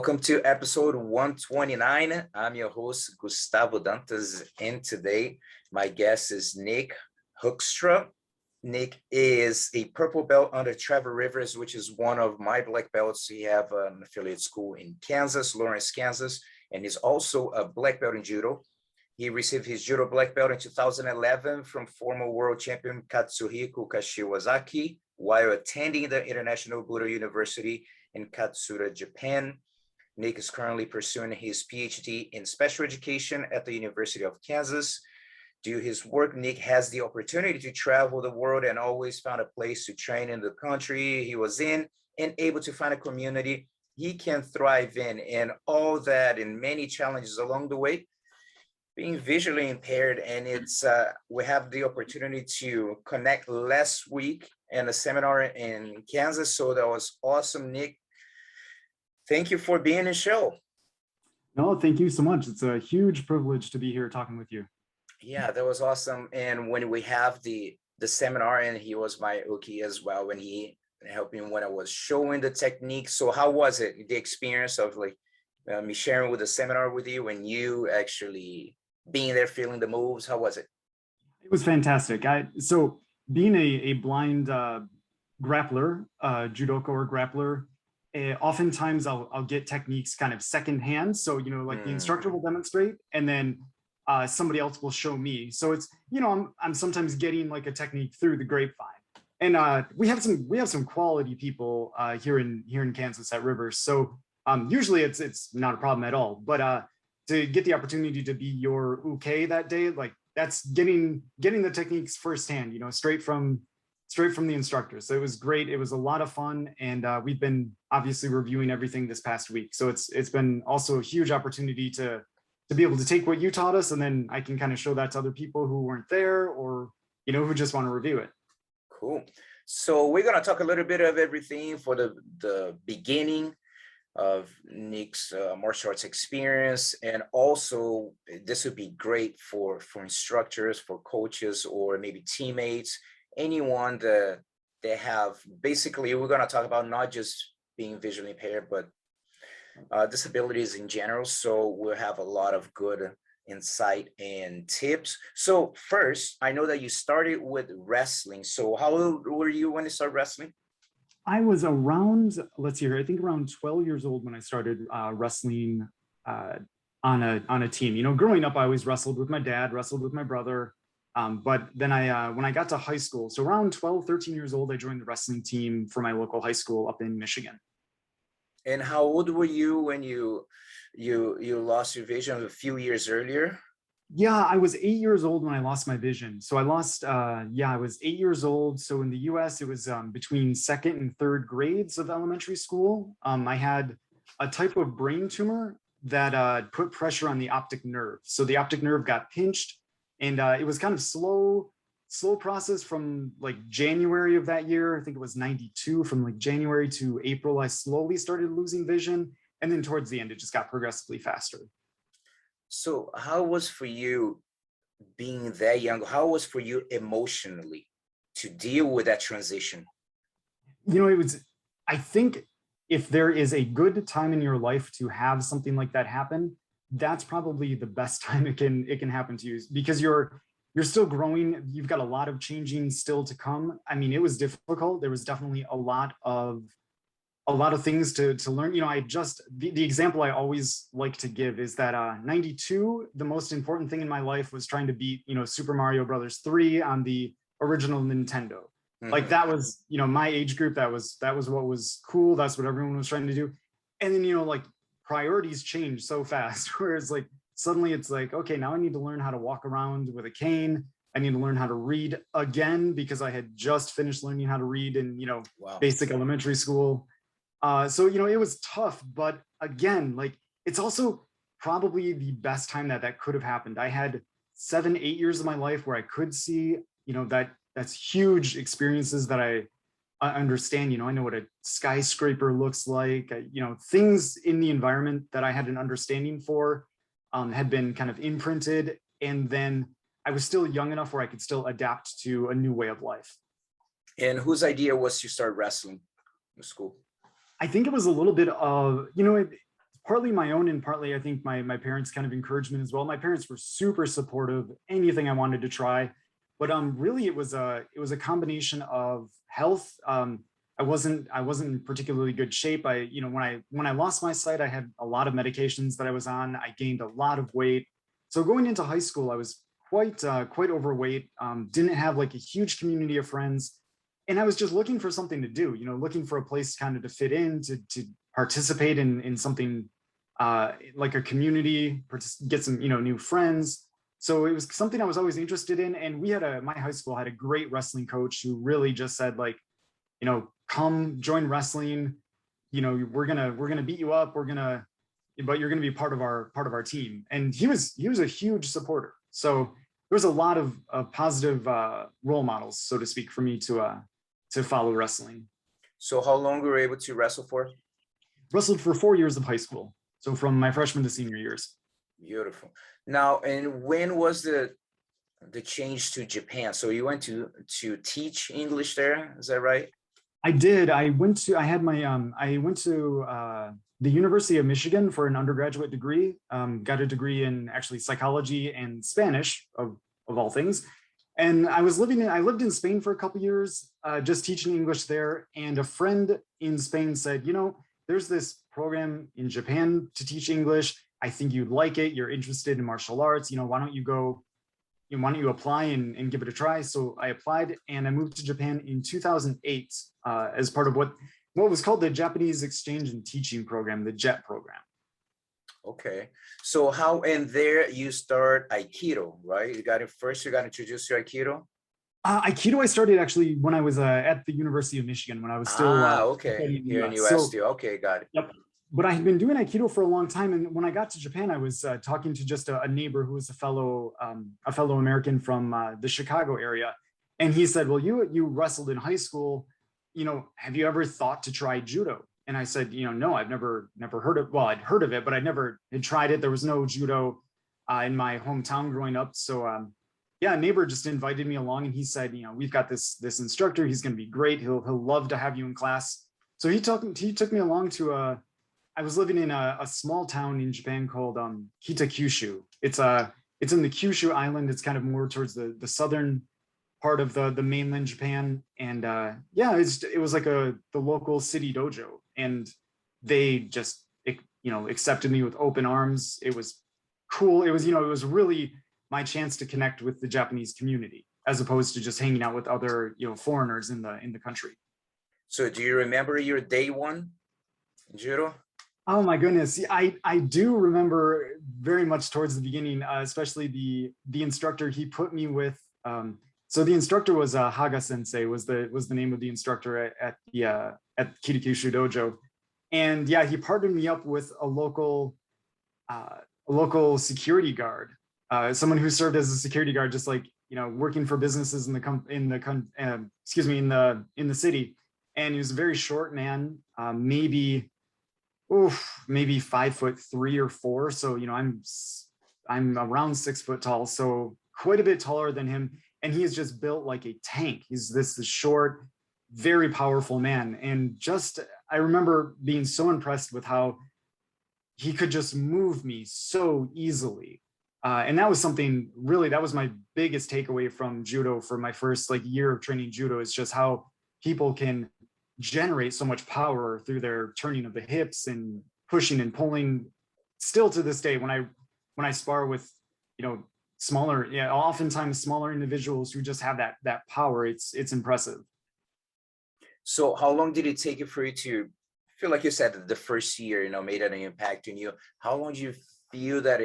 Welcome to episode 129. I'm your host, Gustavo Dantas, and today my guest is Nick Hoekstra. Nick is a purple belt under Trevor Rivers, which is one of my black belts. He have an affiliate school in Kansas, Lawrence, Kansas, and he's also a black belt in Judo. He received his Judo black belt in 2011 from former World Champion Katsuhiko Kashiwazaki while attending the International Budo University in Katsuura, Japan. Nick is currently pursuing his Ph.D. in special education at the University of Kansas. Due to his work, Nick has the opportunity to travel the world and always found a place to train in the country he was in and able to find a community he can thrive in, and all that and many challenges along the way. Being visually impaired, and we have the opportunity to connect last week in a seminar in Kansas, so that was awesome, Nick. Thank you for being on the show. No, thank you so much. It's a huge privilege to be here talking with you. Yeah, that was awesome. And when we have the seminar, and he was my Uki as well, when he helped me when I was showing the technique. So how was it, the experience of me sharing with the seminar with you and you actually being there, feeling the moves? How was it? It was fantastic. So being a blind grappler, judoka or grappler, oftentimes I'll get techniques kind of secondhand. So, like the instructor will demonstrate and then somebody else will show me. So it's, I'm sometimes getting like a technique through the grapevine. And we have some quality people here in Kansas at Rivers. So usually it's not a problem at all. But to get the opportunity to be your uke that day, like that's getting the techniques firsthand, straight from the instructor. So it was great. It was a lot of fun. And we've been obviously reviewing everything this past week. So it's been also a huge opportunity to be able to take what you taught us, and then I can kind of show that to other people who weren't there or, who just want to review it. Cool. So we're going to talk a little bit of everything for the beginning of Nick's martial arts experience. And also this would be great for instructors, for coaches, or maybe teammates, anyone that they have. Basically, we're going to talk about not just being visually impaired, but disabilities in general. So we'll have a lot of good insight and tips. So first, I know that you started with wrestling. So how old were you when you started wrestling? I was around, let's see here, I think around 12 years old when I started wrestling on a team. Growing up, I always wrestled with my dad, wrestled with my brother. But then when I got to high school, so around 12, 13 years old, I joined the wrestling team for my local high school up in Michigan. And how old were you when you lost your vision a few years earlier? Yeah, I was 8 years old when I lost my vision. So I lost, I was 8 years old. So in the US, it was between second and third grades of elementary school. I had a type of brain tumor that put pressure on the optic nerve. So the optic nerve got pinched, and it was kind of slow process from like January of that year. I think it was 92, from like January to April, I slowly started losing vision. And then towards the end, it just got progressively faster. So how was for you being that young? How was for you emotionally to deal with that transition? I think if there is a good time in your life to have something like that happen, that's probably the best time it can happen to you, because you're still growing. You've got a lot of changing still to come. I mean, it was difficult. There was definitely a lot of things to learn. The example I always like to give is that 92, the most important thing in my life was trying to beat, Super Mario Brothers 3 on the original Nintendo. Mm-hmm. Like that was, my age group, that was what was cool. That's what everyone was trying to do. And then, like priorities change so fast, whereas like suddenly it's like, okay, now I need to learn how to walk around with a cane. I need to learn how to read again, because I had just finished learning how to read in, wow, basic elementary school. So, it was tough, but again, like it's also probably the best time that could have happened. I had 7, 8 years of my life where I could see, that's huge experiences that I understand. I know what a skyscraper looks like, things in the environment that I had an understanding for had been kind of imprinted. And then I was still young enough where I could still adapt to a new way of life. And whose idea was to start wrestling in school? I think it was a little bit of, partly my own and partly I think my parents' kind of encouragement as well. My parents were super supportive, anything I wanted to try, but really it was a combination of health. I wasn't in particularly good shape. When I lost my sight, I had a lot of medications that I was on. I gained a lot of weight. So going into high school, I was quite overweight. Didn't have like a huge community of friends, and I was just looking for something to do. Looking for a place kind of to fit in, to participate in something like a community, get some new friends. So it was something I was always interested in. And my high school had a great wrestling coach who really just said, like, come join wrestling. We're gonna beat you up. But you're gonna be part of our team. And he was a huge supporter. So there was a lot of positive role models, so to speak, for me to follow wrestling. So how long were you able to wrestle for? Wrestled for 4 years of high school. So from my freshman to senior years. Beautiful. Now, and when was the change to Japan? So you went to teach English there, is that right? I did. I went to the University of Michigan for an undergraduate degree. Got a degree in actually psychology and Spanish, of all things. And I lived in Spain for a couple years, just teaching English there. And a friend in Spain said, there's this program in Japan to teach English. I think you'd like it. You're interested in martial arts. Why don't you apply and give it a try? So I applied and I moved to Japan in 2008 as part of what was called the Japanese Exchange and Teaching Program, the JET program. Okay. So and there you start Aikido, right? You got introduced to Aikido? Aikido I started actually when I was at the University of Michigan, when I was still okay, here in US too. Okay, got it. Yep. But I had been doing Aikido for a long time, and when I got to Japan, I was talking to just a neighbor who was a fellow American from the Chicago area, and he said, "Well, you wrestled in high school. Have you ever thought to try judo?" And I said, "No, I've never heard of. Well, I'd heard of it, but I never had tried it. There was no judo in my hometown growing up, so." Yeah, a neighbor just invited me along, and he said, we've got this instructor. He's going to be great. He'll love to have you in class. So he took me along to I was living in a small town in Japan called Kitakyushu. It's in the Kyushu Island. It's kind of more towards the southern part of the mainland Japan. And it was like the local city dojo, and they just accepted me with open arms. It was cool. It was really my chance to connect with the Japanese community, as opposed to just hanging out with other foreigners in the country. So do you remember your day one in judo? Oh my goodness, I do remember very much towards the beginning, especially the instructor he put me with. So the instructor was Haga Sensei was the name of the instructor at Kitakyushu Dojo, and yeah, he partnered me up with a local security guard. Someone who served as a security guard, just like working for businesses in the city. And he was a very short man, maybe 5'3" or 4. So I'm around 6 foot tall, so quite a bit taller than him. And he is just built like a tank. He's this short, very powerful man. And I remember being so impressed with how he could just move me so easily. And that was something that was my biggest takeaway from judo for my first year of training judo, is just how people can generate so much power through their turning of the hips and pushing and pulling. Still to this day, when I spar with oftentimes smaller individuals who just have that power, it's impressive. So how long did it take for you to feel, like you said, the first year made an impact on you? How long do you feel that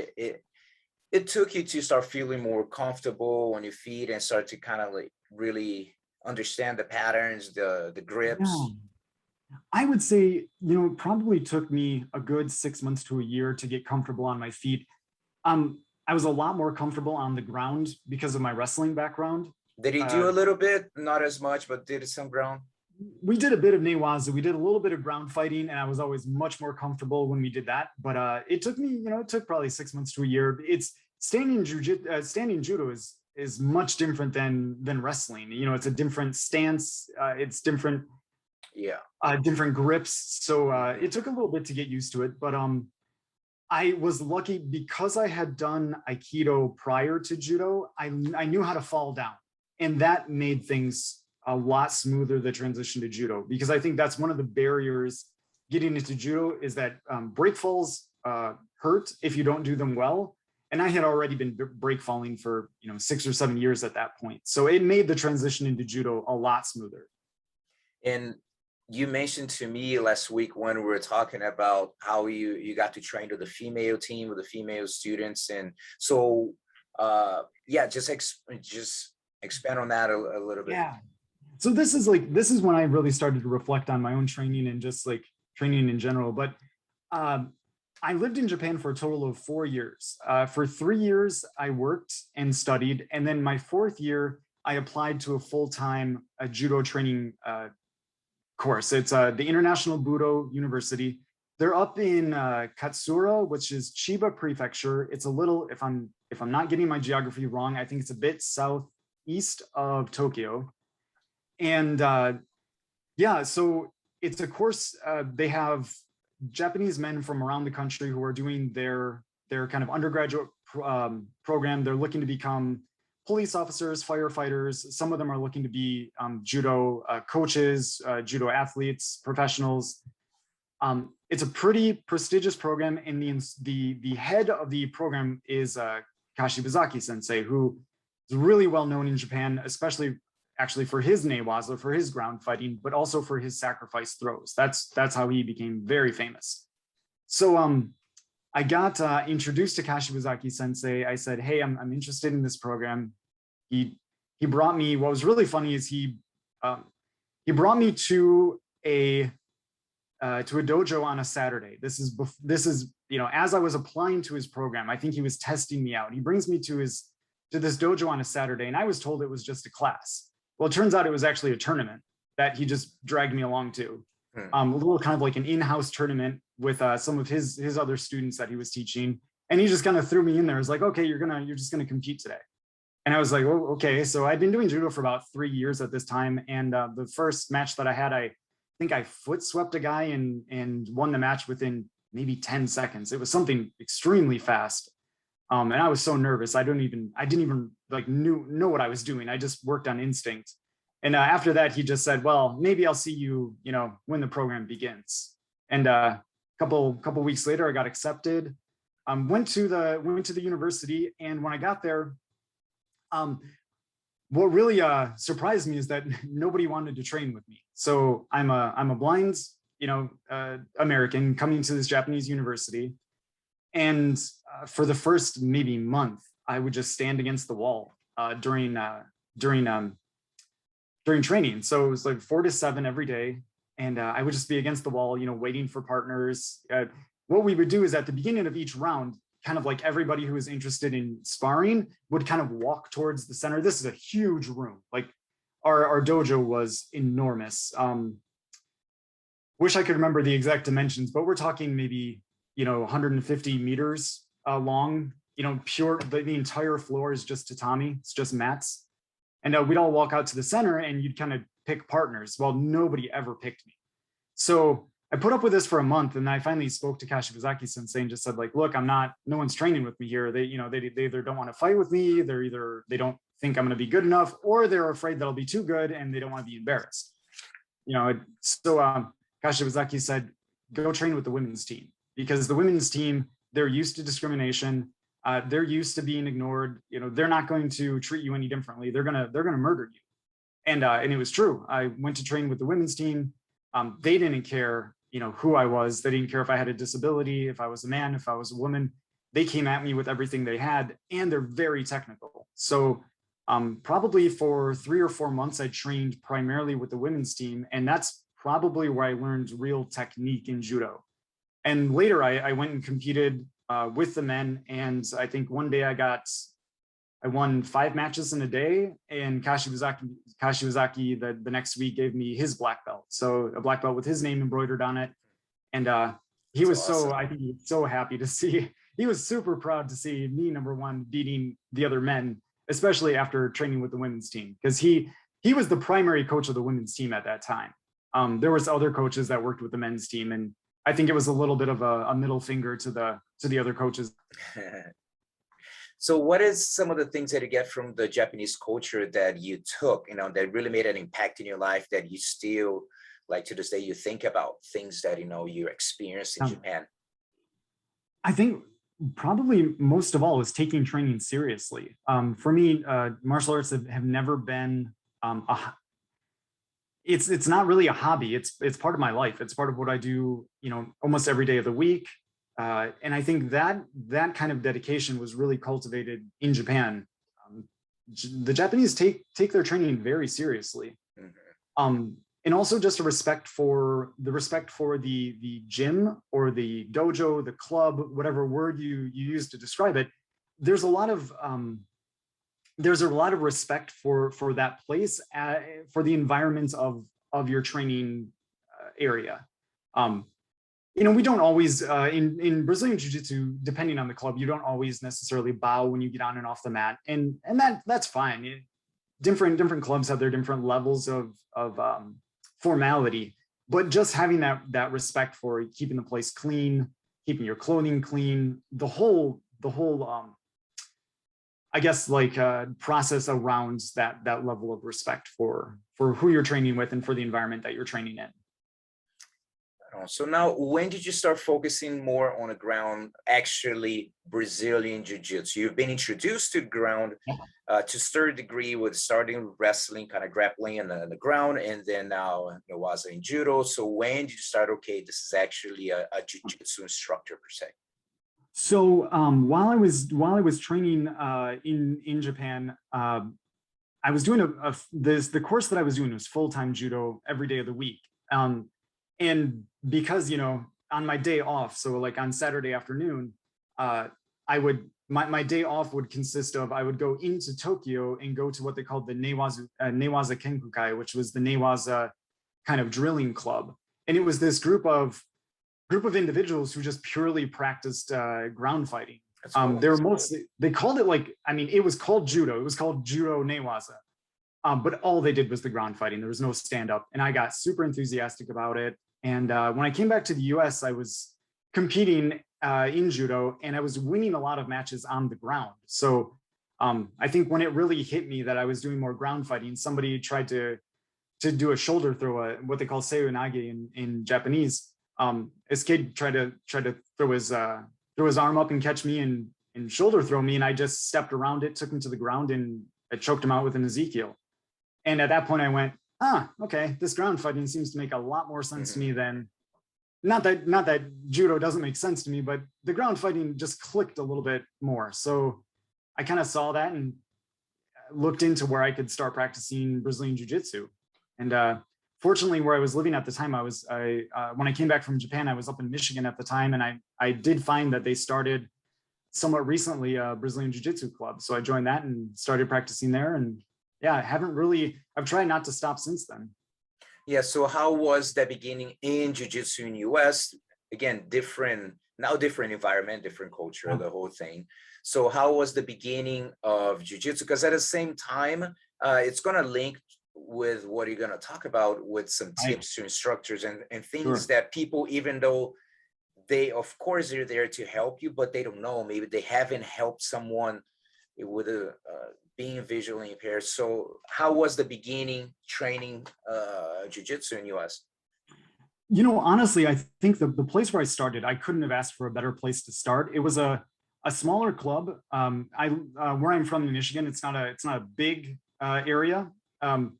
it took you to start feeling more comfortable on your feet and start to kind of really understand the patterns, the grips? Yeah. I would say, it probably took me a good 6 months to a year to get comfortable on my feet. I was a lot more comfortable on the ground because of my wrestling background. Did he do a little bit, not as much, but did some ground? We did a bit of newaza. We did a little bit of ground fighting, and I was always much more comfortable when we did that. But it took me, it took probably 6 months to a year. It's standing judo is much different than wrestling. It's a different stance. It's different grips. So it took a little bit to get used to it. But I was lucky because I had done Aikido prior to Judo. I knew how to fall down, and that made things a lot smoother, the transition to Judo, because I think that's one of the barriers getting into Judo is that break falls hurt if you don't do them well. And I had already been break falling for 6 or 7 years at that point. So it made the transition into Judo a lot smoother. And you mentioned to me last week when we were talking about how you got to train with the female team, with the female students. And so, yeah, just expand on that a little bit. Yeah. So this is when I really started to reflect on my own training and just like training in general. But I lived in Japan for a total of 4 years. For 3 years, I worked and studied. And then my 4th year, I applied to a full-time judo training course. It's the International Budo University. They're up in Katsuura, which is Chiba Prefecture. It's a little, if I'm not getting my geography wrong, I think it's a bit southeast of Tokyo. And yeah, so it's a course. They have Japanese men from around the country who are doing their kind of undergraduate program. They're looking to become police officers, firefighters. Some of them are looking to be judo coaches, judo athletes, professionals. It's a pretty prestigious program, and the head of the program is Kashiwazaki sensei, who is really well known in Japan, especially actually for his newaza, for his ground fighting, but also for his sacrifice throws. That's how he became very famous. So I got introduced to Kashiwazaki sensei. I said, hey, I'm interested in this program. He brought me, what was really funny is he brought me to a dojo on a Saturday. This is, as I was applying to his program, I think he was testing me out. He brings me to this dojo on a Saturday, and I was told it was just a class. Well, it turns out it was actually a tournament that he just dragged me along to. A little kind of like an in-house tournament with some of his other students that he was teaching. And he just kind of threw me in there. It was like, okay, you're just gonna compete today. And I was like, oh, okay. So I'd been doing judo for about 3 years at this time. And the first match that I had, I think I foot swept a guy and won the match within maybe 10 seconds. It was something extremely fast. And I was so nervous. I didn't even like know what I was doing. I just worked on instinct. And after that, he just said, well, maybe I'll see you, when the program begins. And a couple weeks later, I got accepted. Went to the university. And when I got there, what really surprised me is that nobody wanted to train with me. So I'm a blind, American coming to this Japanese university. And for the first maybe month, I would just stand against the wall during training. So it was like 4 to 7 every day. And I would just be against the wall, waiting for partners. What we would do is at the beginning of each round, kind of like everybody who was interested in sparring would kind of walk towards the center. This is a huge room. Like our dojo was enormous. Wish I could remember the exact dimensions, but we're talking maybe, 150 meters long, pure, the entire floor is just tatami. It's just mats. And we'd all walk out to the center and you'd kind of pick partners. Well, nobody ever picked me. So I put up with this for a month, and I finally spoke to Kashiwazaki sensei and just said, like, look, no one's training with me here. They either don't want to fight with me, they don't think I'm going to be good enough, or they're afraid that I'll be too good and they don't want to be embarrassed. So Kashiwazaki said, go train with the women's team, because the women's team, they're used to discrimination. They're used to being ignored. They're not going to treat you any differently. They're gonna murder you. And it was true. I went to train with the women's team. They didn't care, who I was. They didn't care if I had a disability, if I was a man, if I was a woman. They came at me with everything they had, and they're very technical. So probably for 3 or 4 months, I trained primarily with the women's team, and that's probably where I learned real technique in judo. And later, I went and competed with the men, and I think one day I won 5 matches in a day, and Kashiwazaki the next week gave me his black belt. So a black belt with his name embroidered on it. And he was awesome. I think he was so happy to see, he was super proud to see me, number one, beating the other men, especially after training with the women's team, because he was the primary coach of the women's team at that time. There was other coaches that worked with the men's team, and I think it was a little bit of a middle finger to the other coaches. So what is some of the things that you get from the Japanese culture that you took, that really made an impact in your life that you still, like to this day, you think about things that, you experienced in Japan? I think probably most of all is taking training seriously. For me, martial arts have never been, it's not really a hobby. It's part of my life. It's part of what I do, almost every day of the week. And I think that kind of dedication was really cultivated in Japan. The Japanese take their training very seriously. And also just a respect for the gym or the dojo, the club, whatever word you use to describe it. There's a lot of respect for that place, for the environment of your training area. We don't always, in Brazilian Jiu-Jitsu, depending on the club, you don't always necessarily bow when you get on and off the mat. And that's fine. Different clubs have their different levels of formality, but just having that respect for keeping the place clean, keeping your clothing clean, the whole I guess process around that level of respect for who you're training with and for the environment that you're training in. So now, when did you start focusing more on the ground, actually Brazilian Jiu-Jitsu? You've been introduced to ground to a certain degree with starting wrestling, kind of grappling on the ground, and then now it was in Judo. So when did you start, okay, this is actually a Jiu-Jitsu instructor per se? So while I was training in Japan, I was doing the course that I was doing was full-time Judo every day of the week. And because, on my day off, so like on Saturday afternoon, my day off would consist of, I would go into Tokyo and go to what they called the Newaza Kenkukai, which was the Newaza kind of drilling club. And it was this group of individuals who just purely practiced ground fighting. Cool. They called it it was called Judo. It was called Judo Newaza. But all they did was the ground fighting. There was no stand up. And I got super enthusiastic about it. And when I came back to the US, I was competing in Judo and I was winning a lot of matches on the ground. So I think when it really hit me that I was doing more ground fighting, somebody tried to do a shoulder throw, what they call seiyunage in Japanese. This kid tried to throw his arm up and catch me and shoulder throw me. And I just stepped around it, took him to the ground, and I choked him out with an Ezekiel. And at that point I went, okay, this ground fighting seems to make a lot more sense to me than, not that Judo doesn't make sense to me, but the ground fighting just clicked a little bit more. So I kind of saw that and looked into where I could start practicing Brazilian Jiu-Jitsu. And fortunately, where I was living at the time, when I came back from Japan, I was up in Michigan at the time, and I did find that they started somewhat recently a Brazilian Jiu-Jitsu club. So I joined that and started practicing there. And yeah, I've tried not to stop since then. Yeah, so how was that beginning in Jiu-Jitsu in US? Again, different environment, different culture, the whole thing. So how was the beginning of Jiu-Jitsu? Because at the same time, it's going to link with what you're going to talk about with some tips to instructors and things that people, even though they, of course, they're there to help you, but they don't know, maybe they haven't helped someone with being visually impaired. So how was the beginning training Jiu-Jitsu in US? Honestly, I think the place where I started, I couldn't have asked for a better place to start. It was a smaller club. Where I'm from in Michigan, it's not a big area. I'm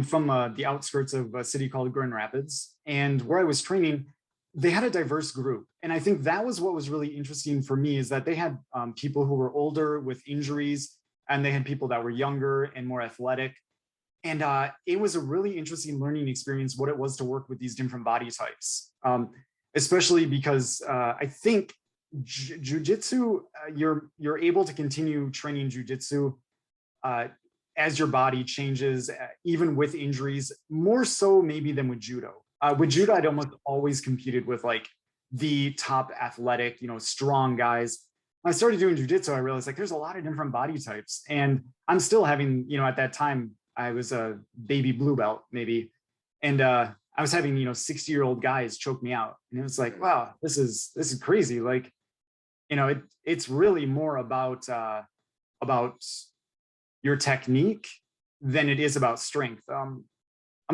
from the outskirts of a city called Grand Rapids, and where I was training, they had a diverse group. And I think that was what was really interesting for me, is that they had people who were older with injuries, and they had people that were younger and more athletic. And it was a really interesting learning experience, what it was to work with these different body types, especially because I think Jiu-Jitsu, you're able to continue training Jiu-Jitsu as your body changes, even with injuries, more so maybe than with Judo. With Judo, I'd almost always competed with the top athletic, strong guys. When I started doing Jiu-Jitsu, I realized there's a lot of different body types, and I'm still having, at that time, I was a baby blue belt maybe. And I was having, 60-year-old guys choke me out. And it was like, wow, this is crazy. Like, it's really more about your technique than it is about strength. I'm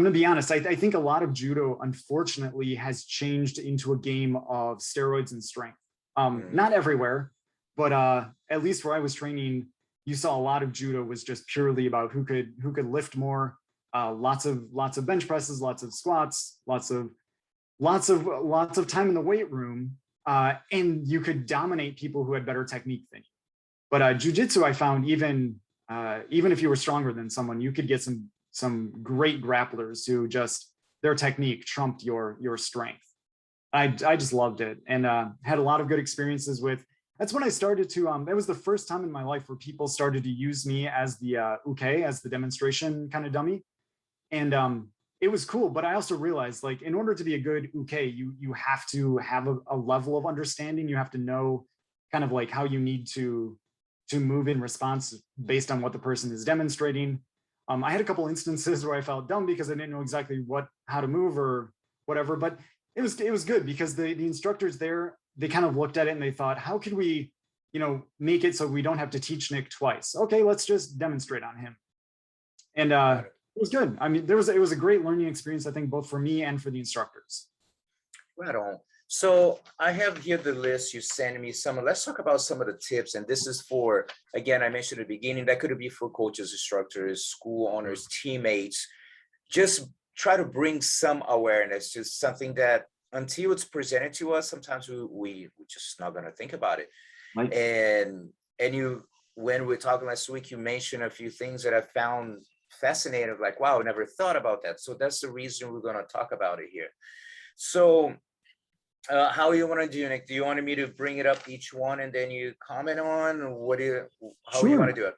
going to be honest. I think a lot of judo, unfortunately, has changed into a game of steroids and strength. Not everywhere, but at least where I was training, you saw a lot of judo was just purely about who could lift more. Lots of bench presses, lots of squats, lots of time in the weight room, and you could dominate people who had better technique than you. But jiu-jitsu, I found even if you were stronger than someone, you could get some great grapplers who just their technique trumped your strength. I just loved it, and had a lot of good experiences with. That's when I started to. That was the first time in my life where people started to use me as the uke, as the demonstration kind of dummy, and it was cool. But I also realized, like, in order to be a good uke, you have to have a level of understanding. You have to know kind of like how you need to move in response based on what the person is demonstrating. I had a couple instances where I felt dumb because I didn't know exactly how to move or whatever, but it was good because the instructors there, they kind of looked at it and they thought, how could we, make it so we don't have to teach Nick twice? Okay, let's just demonstrate on him. And it was good. I mean, it was a great learning experience, I think, both for me and for the instructors. Right on. So I have here the list you sent me. Let's talk about some of the tips. And this is for, again, I mentioned at the beginning, that could be for coaches, instructors, school owners, teammates. Just try to bring some awareness to something that until it's presented to us, sometimes we just not going to think about it. Right. And when we were talking last week, you mentioned a few things that I found fascinating, like, wow, I never thought about that. So that's the reason we're going to talk about it here. So how you want to do, Nick? Do you want me to bring it up each one and then you comment on how Sure. you want to do it?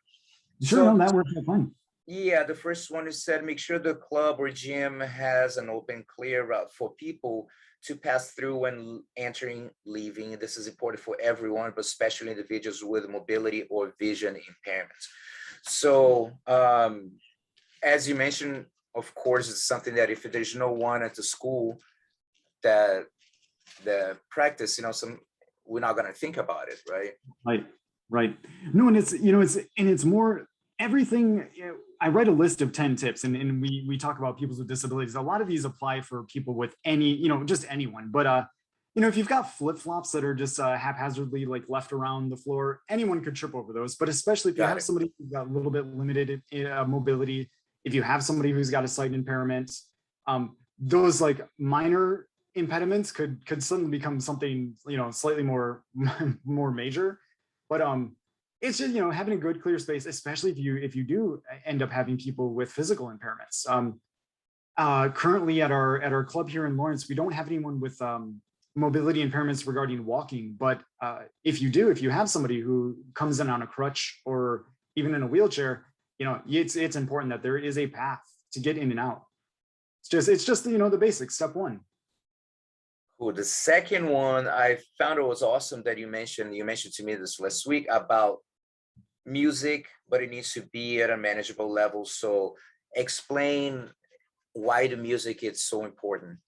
Sure, no, that works fine. Yeah, the first one is said, make sure the club or gym has an open, clear route for people to pass through when entering, leaving. This is important for everyone, but especially individuals with mobility or vision impairments. So as you mentioned, of course, it's something that if there's no one at the school that the practice, we're not going to think about it, right? Right. No, and it's more everything. I write a list of 10 tips, and we talk about people with disabilities. A lot of these apply for people with any, just anyone. But if you've got flip-flops that are just haphazardly like left around the floor, anyone could trip over those. But especially if you have somebody who's got a little bit limited mobility, if you have somebody who's got a sight impairment, those like minor impediments could suddenly become something slightly more major. But it's just having a good clear space, especially if you do end up having people with physical impairments. Currently at our club here in Lawrence, we don't have anyone with mobility impairments regarding walking, but if you have somebody who comes in on a crutch or even in a wheelchair, it's important that there is a path to get in and out. It's just the basics. Step one. Cool. The second one, I found it was awesome that you mentioned to me this last week about music, but it needs to be at a manageable level. So explain why the music is so important.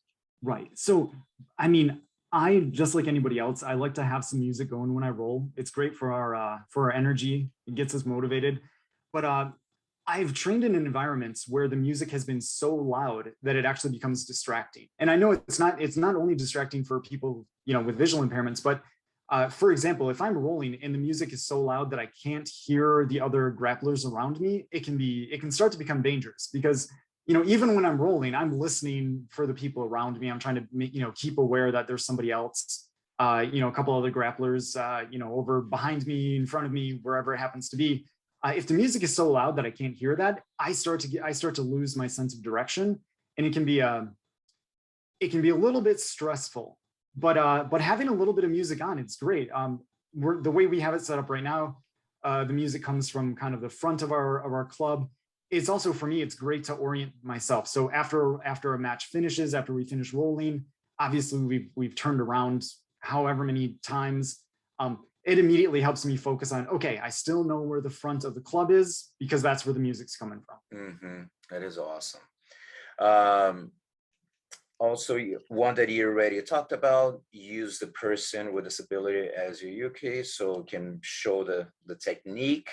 Right. So, I mean, I, just like anybody else, I like to have some music going when I roll. It's great for our energy. It gets us motivated. But I've trained in environments where the music has been so loud that it actually becomes distracting. And I know it's not only distracting for people, with visual impairments, but for example, if I'm rolling and the music is so loud that I can't hear the other grapplers around me, it can start to become dangerous because, even when I'm rolling, I'm listening for the people around me. I'm trying to keep aware that there's somebody else, a couple other grapplers, over behind me, in front of me, wherever it happens to be. If the music is so loud that I can't hear that, I start to lose my sense of direction, and it can be a little bit stressful. But having a little bit of music on, it's great. The way we have it set up right now, the music comes from kind of the front of our club. It's also, for me, it's great to orient myself. So after a match finishes, after we finish rolling, obviously we've turned around however many times. It immediately helps me focus on, okay, I still know where the front of the club is because that's where the music's coming from. Mm-hmm. That is awesome. Also, one that you already talked about, use the person with disability as your yuki, so it can show the technique.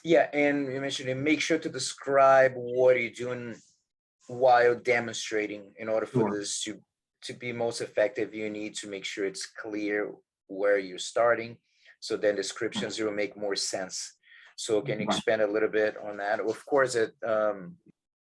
Yeah, and you mentioned it, make sure to describe what you're doing while demonstrating. In order for Sure. this to be most effective, you need to make sure it's clear where you're starting. So then descriptions will make more sense. So can you Right. expand a little bit on that? Of course,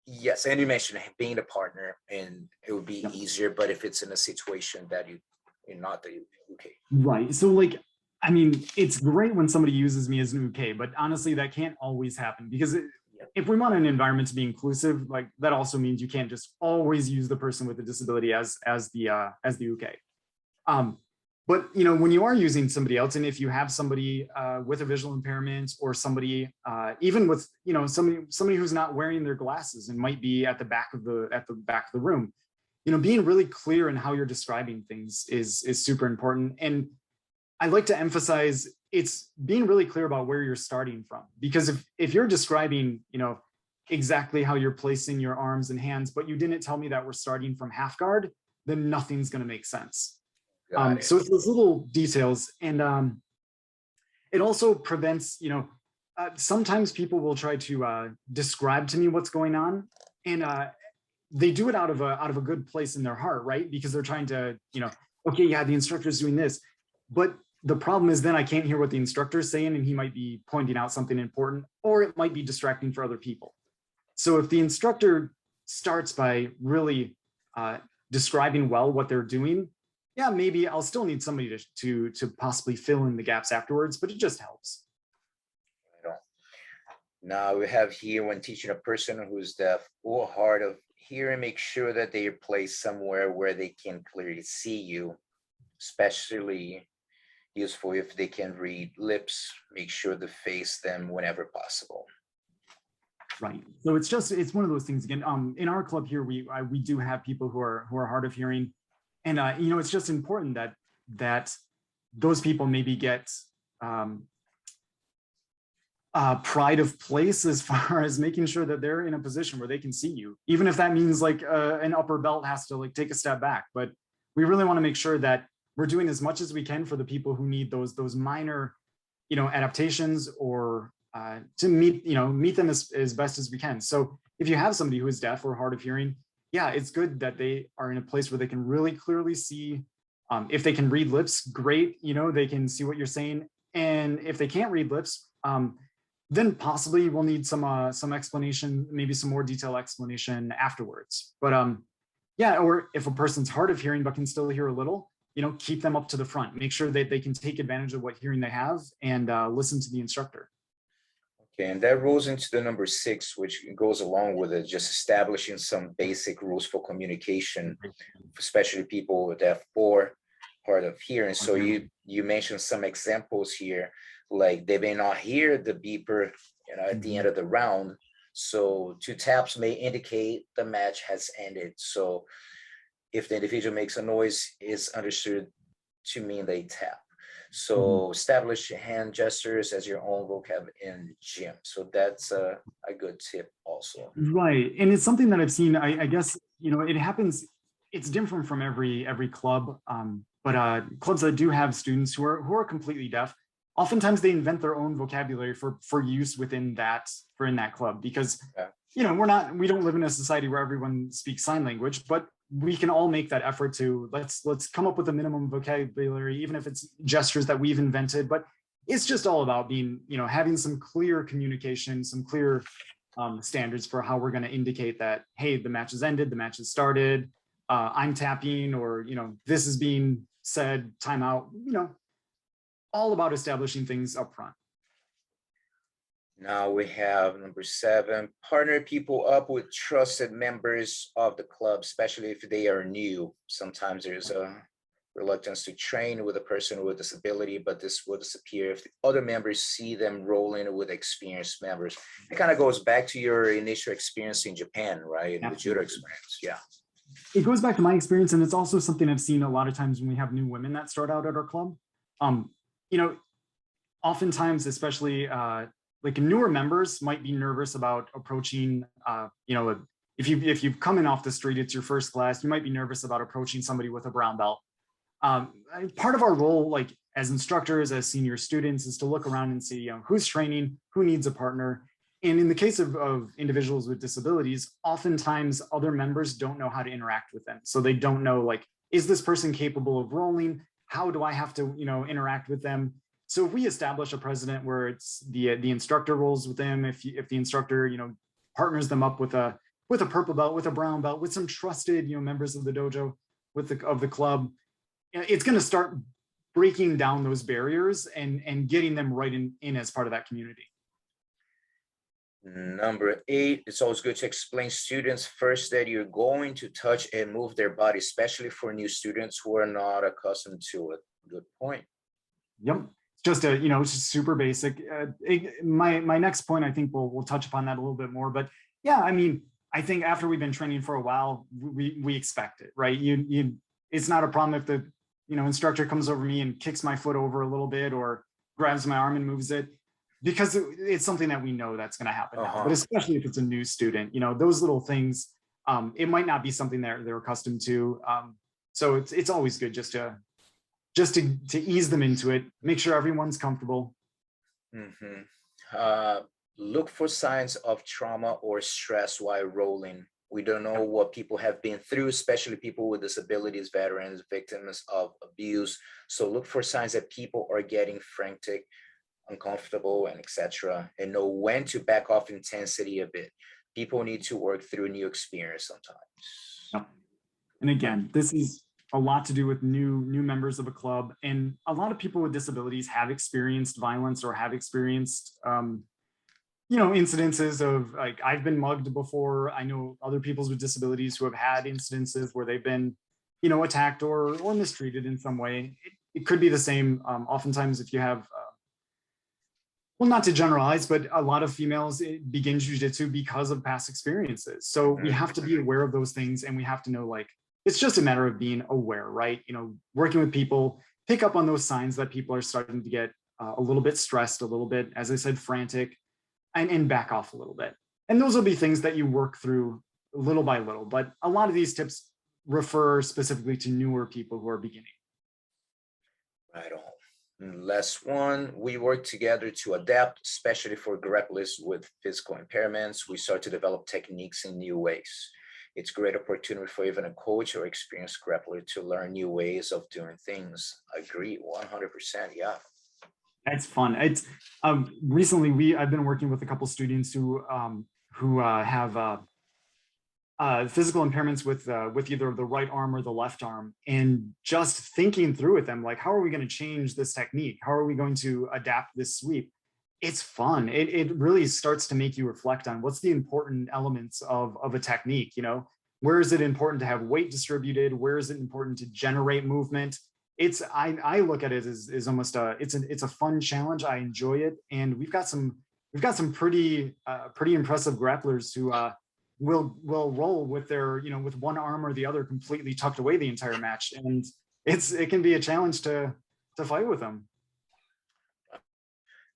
yes, and you mentioned being a partner, and it would be Yep. easier, but if it's in a situation that you're not the okay. Right. So like, I mean, it's great when somebody uses me as an UK, but honestly, that can't always happen because if we want an environment to be inclusive, like that also means you can't just always use the person with a disability as the UK. But you know, when you are using somebody else, and if you have somebody with a visual impairment, or somebody even with, you know, somebody who's not wearing their glasses and might be at the back of the room, you know, being really clear in how you're describing things is super important. And I like to emphasize it's being really clear about where you're starting from, because if you're describing, you know, exactly how you're placing your arms and hands, but you didn't tell me that we're starting from half guard, then nothing's going to make sense. So it's those little details, and it also prevents, you know, sometimes people will try to describe to me what's going on, and they do it out of a good place in their heart, right? Because they're trying to, you know, okay, yeah, the instructor's doing this, but the problem is then I can't hear what the instructor's saying, and he might be pointing out something important, or it might be distracting for other people. So if the instructor starts by really describing well what they're doing, yeah, maybe I'll still need somebody to possibly fill in the gaps afterwards, but it just helps. Now we have here, when teaching a person who's deaf or hard of hearing, make sure that they are placed somewhere where they can clearly see you, especially useful if they can read lips. Make sure to face them whenever possible. Right. So it's one of those things again. In our club here, we do have people who are hard of hearing, and you know, it's just important that those people maybe get pride of place as far as making sure that they're in a position where they can see you, even if that means like an upper belt has to like take a step back. But we really want to make sure that we're doing as much as we can for the people who need those minor, you know, adaptations, or to meet them as best as we can. So if you have somebody who is deaf or hard of hearing, yeah, it's good that they are in a place where they can really clearly see. If they can read lips, great, you know, they can see what you're saying. And if they can't read lips, then possibly we'll need some explanation, maybe some more detailed explanation afterwards. But yeah, or if a person's hard of hearing but can still hear a little, you know, keep them up to the front. Make sure that they can take advantage of what hearing they have, and listen to the instructor. Okay, and that rolls into the number 6, which goes along with it, just establishing some basic rules for communication, especially people with deaf or hard of hearing. So you mentioned some examples here, like they may not hear the beeper, you know, at the end of the round. So 2 taps may indicate the match has ended. So if the individual makes a noise, it's understood to mean they tap. So establish hand gestures as your own vocab in the gym. So that's a good tip also. Right. And it's something that I've seen, I guess, you know, it happens, it's different from every club. But clubs that do have students who are completely deaf, oftentimes they invent their own vocabulary for use within that club, because you know, we don't live in a society where everyone speaks sign language, but we can all make that effort to let's come up with a minimum vocabulary, even if it's gestures that we've invented. But it's just all about being, you know, having some clear communication, some clear standards for how we're going to indicate that, hey, the match has ended, the match has started, I'm tapping, or, you know, this is being said, timeout, you know, all about establishing things up front. Now we have number 7, partner people up with trusted members of the club, especially if they are new. Sometimes there's a reluctance to train with a person with a disability, but this will disappear if the other members see them rolling with experienced members. It kind of goes back to your initial experience in Japan, right? And the judo experience, yeah. It goes back to my experience, and it's also something I've seen a lot of times when we have new women that start out at our club. You know, oftentimes, especially like newer members might be nervous about approaching, you know, if you've come in off the street, it's your first class, you might be nervous about approaching somebody with a brown belt. Part of our role, like as instructors, as senior students, is to look around and see, who's training, who needs a partner. And in the case of individuals with disabilities, oftentimes other members don't know how to interact with them. So they don't know, like, is this person capable of rolling? How do I have to, interact with them? So if we establish a precedent where it's the instructor rolls with them, if the instructor, partners them up with a purple belt, with a brown belt, with some trusted, members of the dojo, of the club, it's going to start breaking down those barriers and getting them right in as part of that community. Number 8, it's always good to explain students first that you're going to touch and move their body, especially for new students who are not accustomed to it. Good point. Yep. Just it's just super basic. My next point, I think we'll touch upon that a little bit more, but yeah, I mean, I think after we've been training for a while, we expect it, right? It's not a problem if the, instructor comes over me and kicks my foot over a little bit or grabs my arm and moves it, because it's something that we know that's going to happen now. But especially if it's a new student, those little things, it might not be something that they're accustomed to. So it's always good just to ease them into it, make sure everyone's comfortable. Look for signs of trauma or stress while rolling. We don't know what people have been through, especially people with disabilities, veterans, victims of abuse. So look for signs that people are getting frantic, uncomfortable, and etc. And know when to back off intensity a bit. People need to work through new experience sometimes. Yep. And again, this is a lot to do with new members of a club, and a lot of people with disabilities have experienced violence or have experienced incidences of, like, I've been mugged before. I know other people with disabilities who have had incidences where they've been attacked or mistreated in some way. It could be the same. Oftentimes if you have well, not to generalize, but a lot of females begin jiu-jitsu because of past experiences. So we have to be aware of those things, and we have to know, like, it's just a matter of being aware, right? Working with people, pick up on those signs that people are starting to get a little bit stressed, a little bit, as I said, frantic, and back off a little bit. And those will be things that you work through little by little. But a lot of these tips refer specifically to newer people who are beginning. Right on. Last one, we work together to adapt, especially for grapplers with physical impairments. We start to develop techniques in new ways. It's a great opportunity for even a coach or experienced grappler to learn new ways of doing things. I agree, 100%, yeah. That's fun. It's recently I've been working with a couple students who have physical impairments with either the right arm or the left arm, and just thinking through with them, like, how are we going to change this technique? How are we going to adapt this sweep? It's fun. It really starts to make you reflect on what's the important elements of a technique. Where is it important to have weight distributed? Where is it important to generate movement? I look at it as almost it's a fun challenge. I enjoy it, and we've got some pretty impressive grapplers who will roll with their with one arm or the other completely tucked away the entire match, and it can be a challenge to fight with them.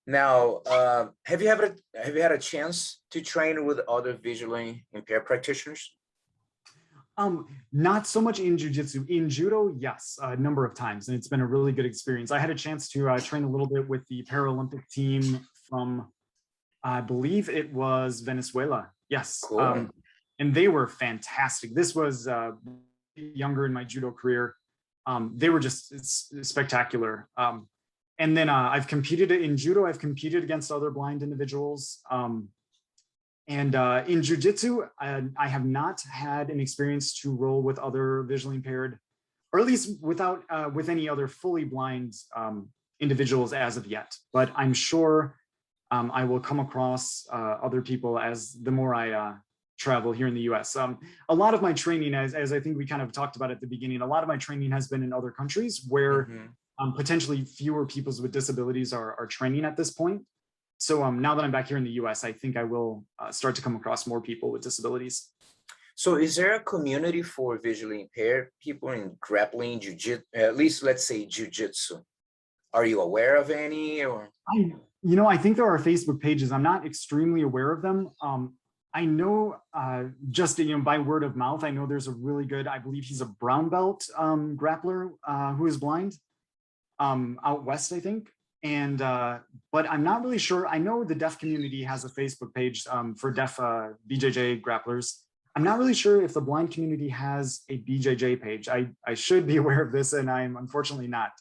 Now, have you had a chance to train with other visually impaired practitioners? Not so much in jiu-jitsu. In judo, yes, a number of times, and it's been a really good experience. I had a chance to train a little bit with the Paralympic team from, I believe it was Venezuela. Yes. Cool. And they were fantastic. This was younger in my judo career. They were just spectacular. And then I've competed in judo. I've competed against other blind individuals. And in jiu-jitsu, I have not had an experience to roll with other visually impaired, or at least with any other fully blind individuals as of yet. But I'm sure I will come across other people as the more I travel here in the US. A lot of my training, as I think we kind of talked about at the beginning, a lot of my training has been in other countries where potentially fewer people with disabilities are training at this point. So now that I'm back here in the US, I think I will start to come across more people with disabilities. So is there a community for visually impaired people in grappling, jiu-jitsu, at least let's say jiu-jitsu? Are you aware of any? Or I think there are Facebook pages. I'm not extremely aware of them. I know just by word of mouth, I know there's a really good, I believe he's a brown belt grappler who is blind out west, I think. And but I'm not really sure. I know the deaf community has a Facebook page for deaf BJJ grapplers. I'm not really sure if the blind community has a BJJ page. I should be aware of this, and I'm unfortunately not.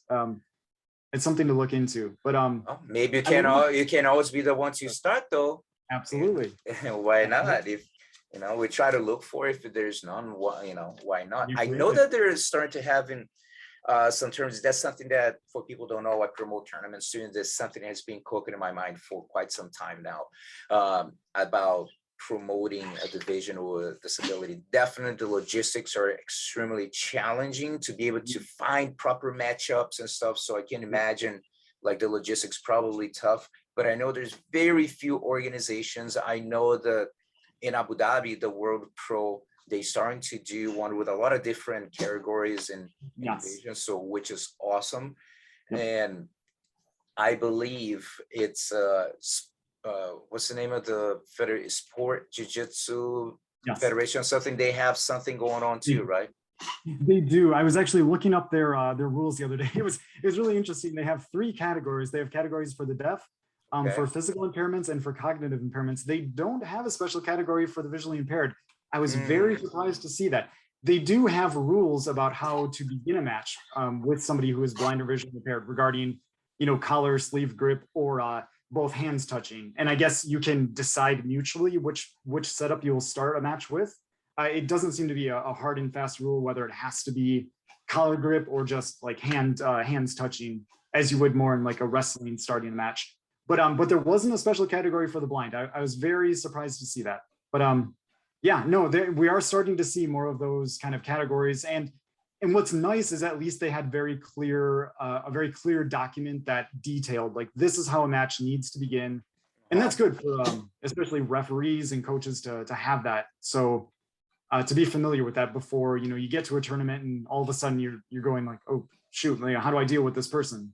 It's something to look into. But oh, maybe you can always be the one to start though. Absolutely. Why not? If we try to look for if there's none, why not? I know Creative. that they're starting to have in some terms. That's something that for people don't know, I promote tournaments soon. There's something that's been cooking in my mind for quite some time now about promoting a division with disability. Definitely the logistics are extremely challenging to be able to find proper matchups and stuff. So I can imagine like the logistics probably tough, but I know there's very few organizations. I know that in Abu Dhabi, the World Pro, they starting to do one with a lot of different categories and divisions, so which is awesome. And I believe it's what's the name of the sport Jiu-Jitsu Federation? Something they have something going on too, right? They do. I was actually looking up their rules the other day. It was really interesting. They have 3 categories. They have categories for the deaf, for physical impairments, and for cognitive impairments. They don't have a special category for the visually impaired. I was very surprised to see that. They do have rules about how to begin a match with somebody who is blind or visually impaired regarding, collar, sleeve grip, or both hands touching. And I guess you can decide mutually which setup you'll start a match with. It doesn't seem to be a hard and fast rule whether it has to be collar grip or just like hands touching, as you would more in like a wrestling starting a match. But there wasn't a special category for the blind. I was very surprised to see that. But yeah, no, we are starting to see more of those kind of categories. And what's nice is at least they had a very clear document that detailed like this is how a match needs to begin. And that's good for especially referees and coaches to have that. So to be familiar with that before you get to a tournament and all of a sudden you're going like, oh shoot, how do I deal with this person?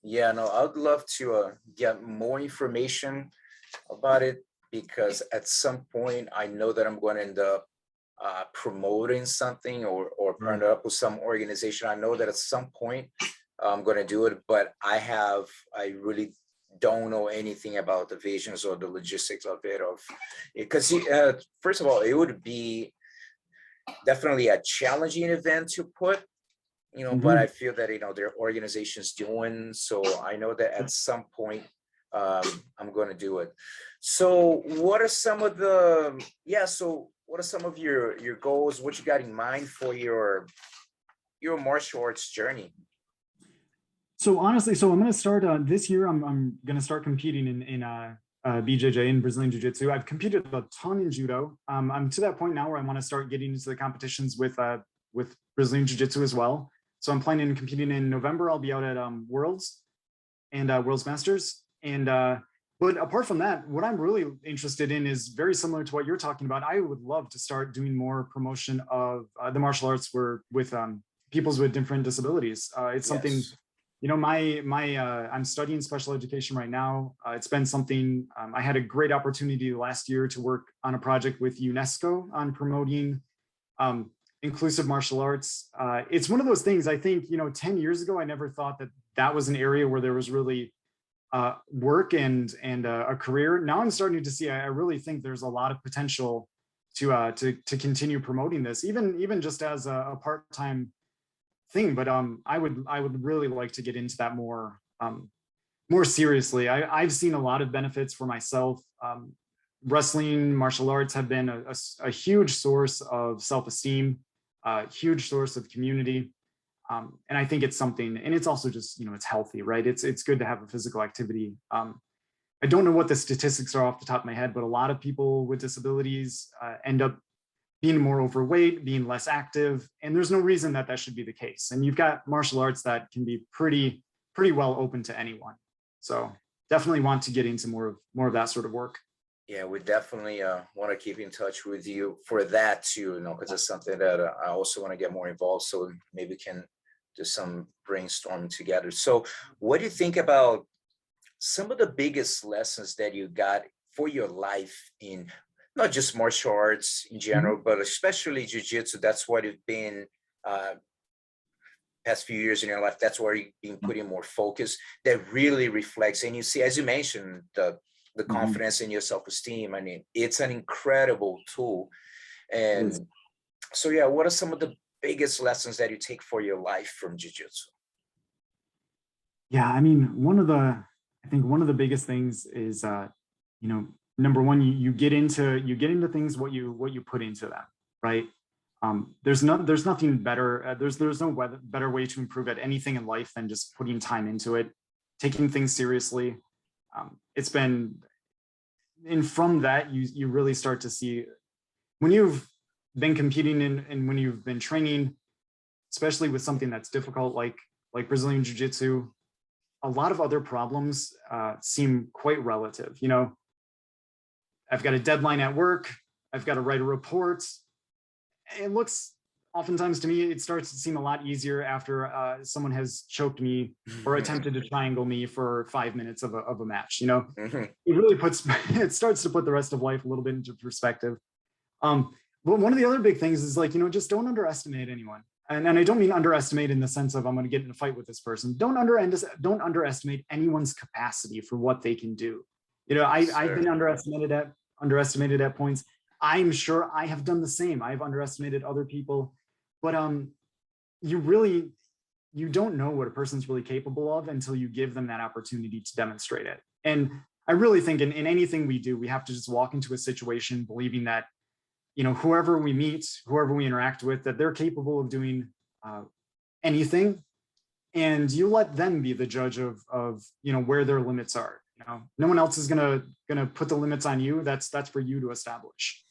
Yeah, no, I'd love to get more information about it, because at some point I know that I'm going to end up promoting something or partner up with some organization. I know that at some point I'm going to do it, but I really don't know anything about the visions or the logistics of it, because first of all, it would be definitely a challenging event to put, but I feel that their organization's doing, so I know that at some point I'm going to do it. So what are some of your goals, what you got in mind for your martial arts journey? So honestly, I'm going to start this year. I'm going to start competing in BJJ, in Brazilian Jiu-Jitsu. I've competed a ton in Judo. I'm to that point now where I want to start getting into the competitions with Brazilian Jiu-Jitsu as well. So I'm planning on competing in November. I'll be out at Worlds and Worlds Masters. And but apart from that, what I'm really interested in is very similar to what you're talking about. I would love to start doing more promotion of the martial arts with peoples with different disabilities. It's something. I'm studying special education right now. It's been something, I had a great opportunity last year to work on a project with UNESCO on promoting inclusive martial arts. It's one of those things, I think, 10 years ago, I never thought that was an area where there was really work and a career. Now I'm starting to see, I really think there's a lot of potential to continue promoting this, even just as a part-time thing. But I would really like to get into that more seriously. I've seen a lot of benefits for myself. Wrestling, martial arts have been a huge source of self-esteem, a huge source of community. And I think it's something, and it's also just, it's healthy, right? It's good to have a physical activity. I don't know what the statistics are off the top of my head, but a lot of people with disabilities end up being more overweight, being less active, and there's no reason that should be the case. And you've got martial arts that can be pretty well open to anyone. So definitely want to get into more of that sort of work. Yeah, we definitely want to keep in touch with you for that too, because it's something that I also want to get more involved. So maybe we can do some brainstorming together. So what do you think about some of the biggest lessons that you got for your life in not just martial arts in general, but especially jiu-jitsu. That's what you've been past few years in your life. That's where you've been putting more focus that really reflects. And you see, as you mentioned, the confidence in your self-esteem. I mean, it's an incredible tool. And so, yeah, what are some of the biggest lessons that you take for your life from jiu-jitsu? Yeah, I mean, I think one of the biggest things is, you know, number one, you get into things what you put into them, right? There's nothing better. There's no better way to improve at anything in life than just putting time into it, taking things seriously. It's been, and from that, you really start to see when you've been competing and when you've been training, especially with something that's difficult like Brazilian Jiu-Jitsu, a lot of other problems seem quite relative. You know, I've got a deadline at work. I've got to write a report. It looks, oftentimes to me, it starts to seem a lot easier after someone has choked me or attempted to triangle me for 5 minutes of a match. You know, it really it starts to put the rest of life a little bit into perspective. But one of the other big things is, like, you know, just don't underestimate anyone. And I don't mean underestimate in the sense of I'm going to get in a fight with this person. Don't underestimate anyone's capacity for what they can do. You know, I've been underestimated at points. I'm sure I have done the same. I've underestimated other people, but you don't know what a person's really capable of until you give them that opportunity to demonstrate it. And I really think in anything we do, we have to just walk into a situation believing that, you know, whoever we meet, whoever we interact with, that they're capable of doing anything, and you let them be the judge of you know, where their limits are. You know, no one else is gonna put the limits on you. That's for you to establish.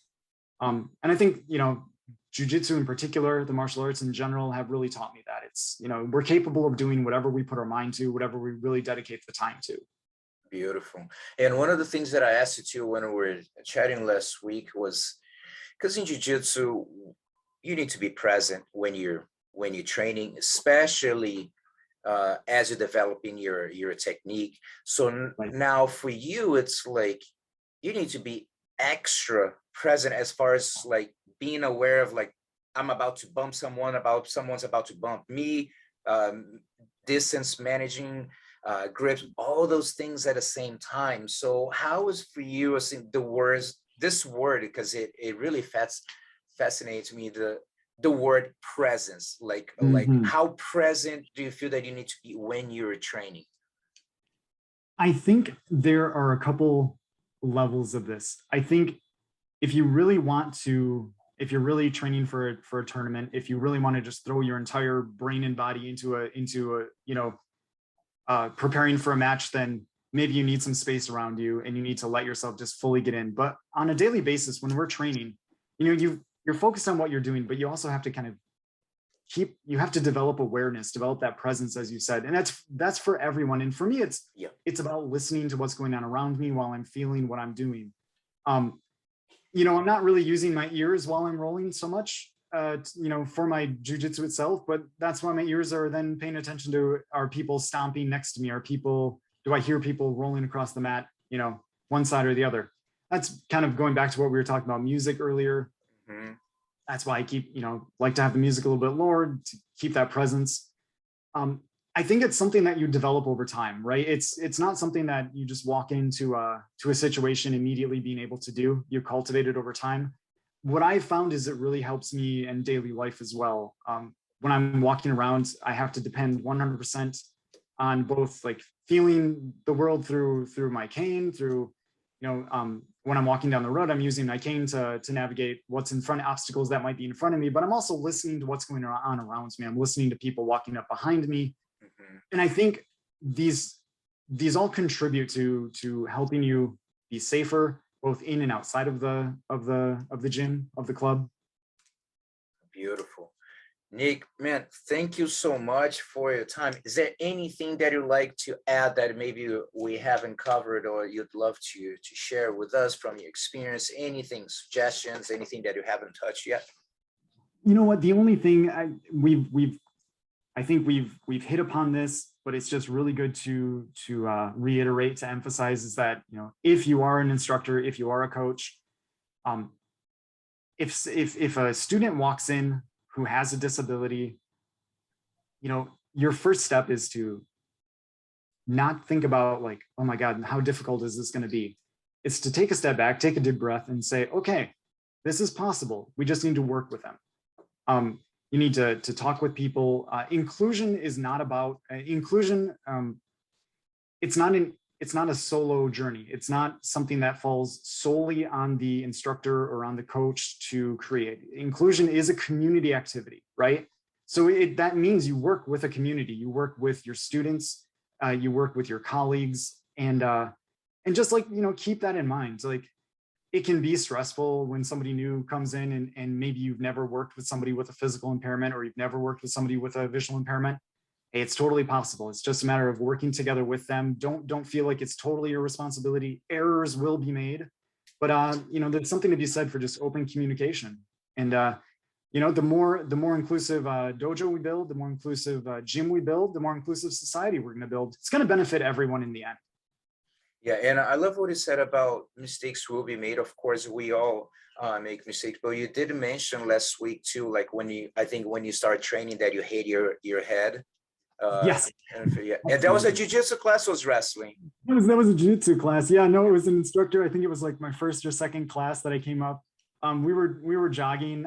And I think, you know, jiu-jitsu in particular, the martial arts in general, have really taught me that it's, you know, we're capable of doing whatever we put our mind to, whatever we really dedicate the time to. Beautiful. And one of the things that I asked you to when we were chatting last week was, because in jiu-jitsu, you need to be present when you're training, especially as you're developing your technique. So now for you, it's like you need to be extra present as far as like being aware of, like, I'm about to bump someone, someone's about to bump me, distance managing, grips, all those things at the same time. So how is for you, this word, because it really fascinates me, the word presence, like how present do you feel that you need to be when you're training? I think there are a couple levels of this. I think if you really want to, if you're really training for a tournament, if you really want to just throw your entire brain and body into a you know, preparing for a match, then maybe you need some space around you and you need to let yourself just fully get in. But on a daily basis, when we're training, you know, you're focused on what you're doing, but you also have to kind of you have to develop awareness, develop that presence, as you said. And that's for everyone. And for me, it's about listening to what's going on around me while I'm feeling what I'm doing. You know, I'm not really using my ears while I'm rolling so much, you know, for my jiu-jitsu itself, but that's why my ears are then paying attention to, are people stomping next to me? Do I hear people rolling across the mat, you know, one side or the other? That's kind of going back to what we were talking about music earlier. That's why I keep, you know, like to have the music a little bit lower to keep that presence. I think it's something that you develop over time, right? It's not something that you just walk into to a situation immediately being able to do. You cultivate it over time. What I found is it really helps me in daily life as well. When I'm walking around, I have to depend 100% on both, like, feeling the world through my cane, through, you know, when I'm walking down the road, I'm using my cane to navigate what's in front, obstacles that might be in front of me, but I'm also listening to what's going on around me. I'm listening to people walking up behind me. And I think these all contribute to helping you be safer, both in and outside of the gym, of the club. Beautiful. Nick, man, thank you so much for your time. Is there anything that you'd like to add that maybe we haven't covered, or you'd love to share with us from your experience? Anything, suggestions, anything that you haven't touched yet? You know what? The only thing I think we've hit upon this, but it's just really good to reiterate, to emphasize, is that, you know, if you are an instructor, if you are a coach, If a student walks in who has a disability, your first step is to not think about like, oh my God, how difficult is this going to be? It's to take a step back, take a deep breath and say, okay, this is possible. We just need to work with them. You need to talk with people. Inclusion is not about inclusion. It's not a solo journey. It's not something that falls solely on the instructor or on the coach to create. Inclusion is a community activity, right? So that means you work with a community, you work with your students, you work with your colleagues, and just like, keep that in mind. So like, it can be stressful when somebody new comes in and maybe you've never worked with somebody with a physical impairment, or you've never worked with somebody with a visual impairment. Hey, it's totally possible. It's just a matter of working together with them. Don't feel like it's totally your responsibility. Errors will be made, but there's something to be said for just open communication. And the more inclusive dojo we build, the more inclusive gym we build, the more inclusive society we're going to build. It's going to benefit everyone in the end. Yeah, and I love what you said about mistakes will be made. Of course, we all make mistakes, but you did mention last week too, like I think when you start training that you hate your head. Yes. And that was a jiu-jitsu class, was wrestling? That was a jiu-jitsu class. Yeah, no, it was an instructor. I think it was like my first or second class that I came up. We were jogging,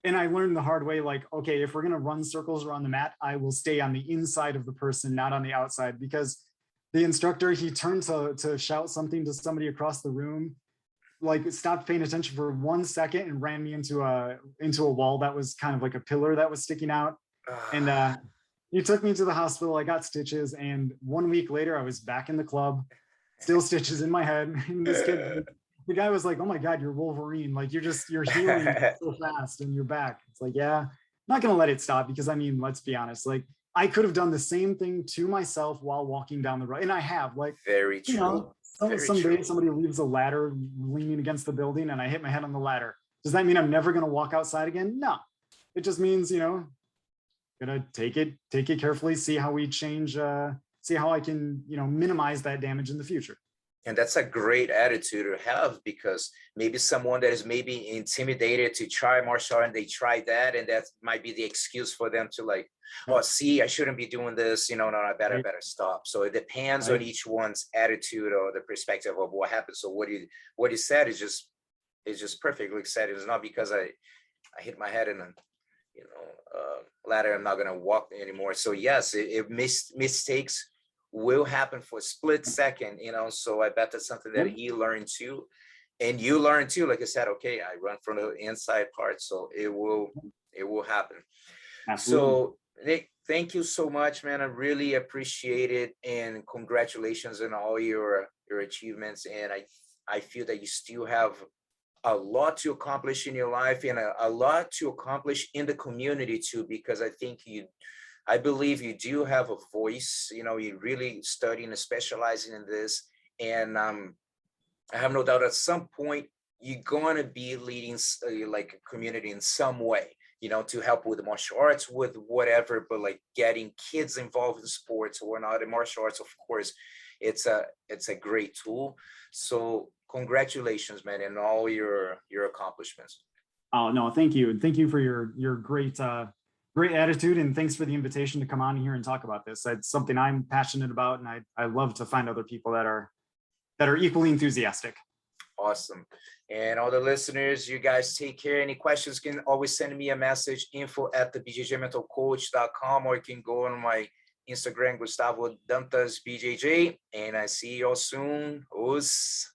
and I learned the hard way, like, okay, if we're gonna run circles around the mat, I will stay on the inside of the person, not on the outside, because the instructor, he turned to shout something to somebody across the room, like stopped paying attention for 1 second and ran me into a wall that was kind of like a pillar that was sticking out. And he took me to the hospital. I got stitches, and 1 week later I was back in the club, still stitches in my head. And this kid, the guy was like, oh my God, you're Wolverine. Like you're healing so fast and you're back. It's like, yeah, I'm not gonna let it stop, because I mean, let's be honest, like I could have done the same thing to myself while walking down the road. And I have, like, very true. Some day somebody leaves a ladder leaning against the building and I hit my head on the ladder. Does that mean I'm never going to walk outside again? No, it just means, gonna take it carefully, see how we change, see how I can, minimize that damage in the future. And that's a great attitude to have, because maybe someone that is maybe intimidated to try martial art and they try that, and that might be the excuse for them to like, oh, see, I shouldn't be doing this, no, I better stop. So it depends on each one's attitude or the perspective of what happens. So what you said is just perfectly said. It's not because I hit my head in a ladder, I'm not gonna walk anymore. So yes, mistakes will happen for a split second, so I bet that's something that he learned too, and you learned too. Like I said, okay, I run from the inside part, so it will happen. Absolutely. So Nick, thank you so much, man. I really appreciate it, and congratulations on all your achievements. And I feel that you still have a lot to accomplish in your life, and a lot to accomplish in the community too, because I believe you do have a voice. You're really studying and specializing in this, and I have no doubt at some point you're going to be leading like a community in some way, to help with the martial arts, with whatever, but like getting kids involved in sports or not in martial arts. Of course, it's a great tool. So congratulations, man, and all your accomplishments. Oh no, thank you, and thank you for your great attitude, and thanks for the invitation to come on here and talk about this. It's something I'm passionate about, and I love to find other people that are equally enthusiastic. Awesome. And all the listeners, you guys take care. Any questions, can always send me a message, info@thebjjmentalcoach.com, or you can go on my Instagram, Gustavo Dantas BJJ, and I see you all soon. Oops.